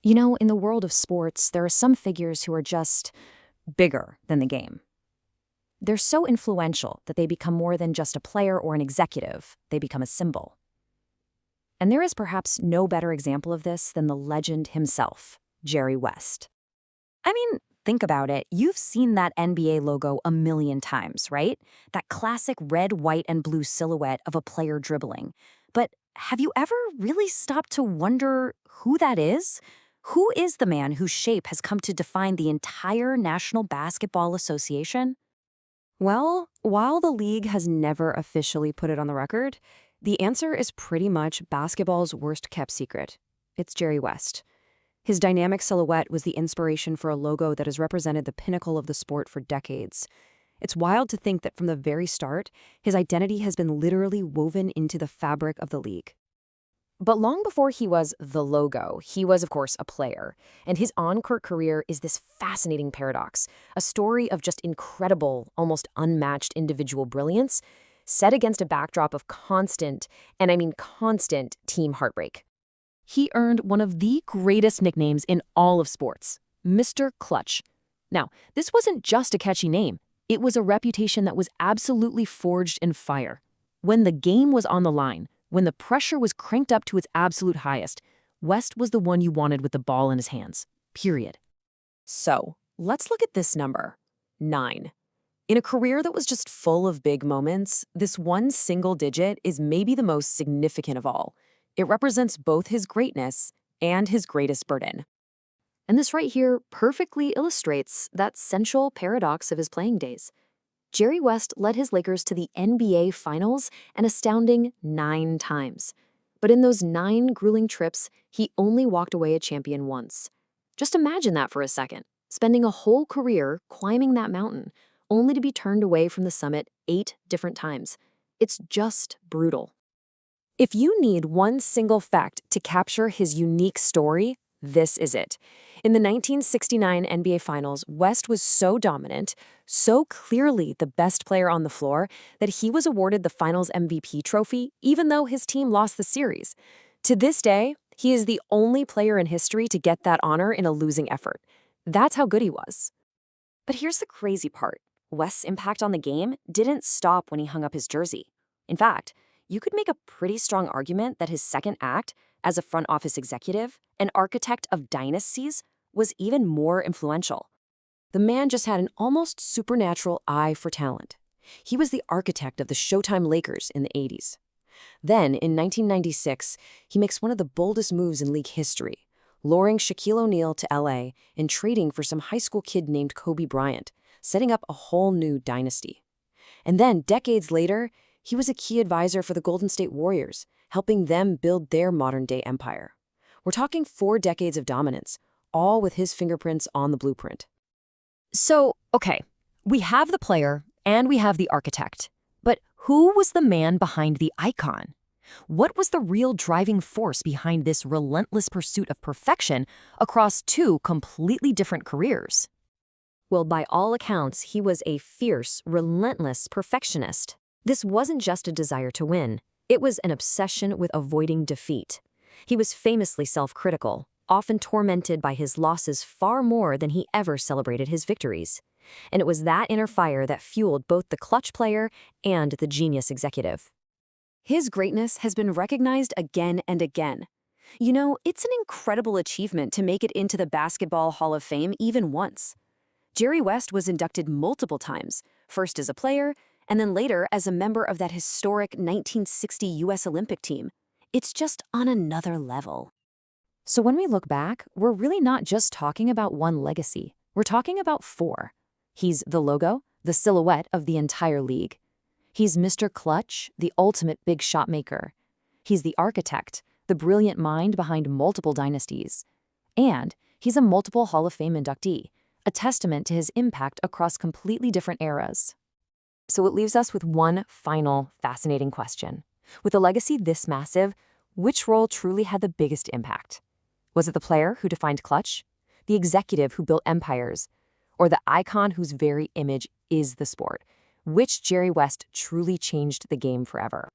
You know, in the world of sports, there are some figures who are just bigger than the game. They're so influential that they become more than just a player or an executive, they become a symbol. And there is perhaps no better example of this than the legend himself, Jerry West. I mean, think about it. You've seen that NBA logo a million times, right? That classic red, white, and blue silhouette of a player dribbling. But have you ever really stopped to wonder who that is? Who is the man whose shape has come to define the entire National Basketball Association? Well, while the league has never officially put it on the record, the answer is pretty much basketball's worst-kept secret. It's Jerry West. His dynamic silhouette was the inspiration for a logo that has represented the pinnacle of the sport for decades. It's wild to think that from the very start, his identity has been literally woven into the fabric of the league. But long before he was the logo, he was, of course, a player. And his on-court career is this fascinating paradox, a story of just incredible, almost unmatched individual brilliance, set against a backdrop of constant, and I mean constant, team heartbreak. He earned one of the greatest nicknames in all of sports, Mr. Clutch. Now, this wasn't just a catchy name. It was a reputation that was absolutely forged in fire. When the game was on the line, when the pressure was cranked up to its absolute highest, West was the one you wanted with the ball in his hands. Period. So, let's look at this number, 9. In a career that was just full of big moments, this one single digit is maybe the most significant of all. It represents both his greatness and his greatest burden. And this right here perfectly illustrates that central paradox of his playing days. Jerry West led his Lakers to the NBA Finals an astounding 9 times. But in those 9 grueling trips, he only walked away a champion once. Just imagine that for a second, spending a whole career climbing that mountain, only to be turned away from the summit 8 different times. It's just brutal. If you need one single fact to capture his unique story, this is it. In the 1969 NBA Finals, West was so dominant, so clearly the best player on the floor, that he was awarded the Finals MVP trophy, even though his team lost the series. To this day, he is the only player in history to get that honor in a losing effort. That's how good he was. But here's the crazy part. West's impact on the game didn't stop when he hung up his jersey. In fact, you could make a pretty strong argument that his second act, as a front office executive, an architect of dynasties, was even more influential. The man just had an almost supernatural eye for talent. He was the architect of the Showtime Lakers in the 80s. Then, in 1996, he makes one of the boldest moves in league history, luring Shaquille O'Neal to LA and trading for some high school kid named Kobe Bryant, setting up a whole new dynasty. And then, decades later, he was a key advisor for the Golden State Warriors, helping them build their modern-day empire. We're talking 4 decades of dominance, all with his fingerprints on the blueprint. So, okay, we have the player and we have the architect. But who was the man behind the icon? What was the real driving force behind this relentless pursuit of perfection across 2 completely different careers? Well, by all accounts, he was a fierce, relentless perfectionist. This wasn't just a desire to win. It was an obsession with avoiding defeat. He was famously self-critical, often tormented by his losses far more than he ever celebrated his victories. And it was that inner fire that fueled both the clutch player and the genius executive. His greatness has been recognized again and again. You know, it's an incredible achievement to make it into the Basketball Hall of Fame even once. Jerry West was inducted multiple times, first as a player, and then later as a member of that historic 1960 U.S. Olympic team. It's just on another level. So when we look back, we're really not just talking about one legacy. We're talking about 4. He's the logo, the silhouette of the entire league. He's Mr. Clutch, the ultimate big shot maker. He's the architect, the brilliant mind behind multiple dynasties. And he's a multiple Hall of Fame inductee, a testament to his impact across completely different eras. So it leaves us with one final fascinating question. With a legacy this massive, which role truly had the biggest impact? Was it the player who defined clutch, the executive who built empires, or the icon whose very image is the sport? Which Jerry West truly changed the game forever?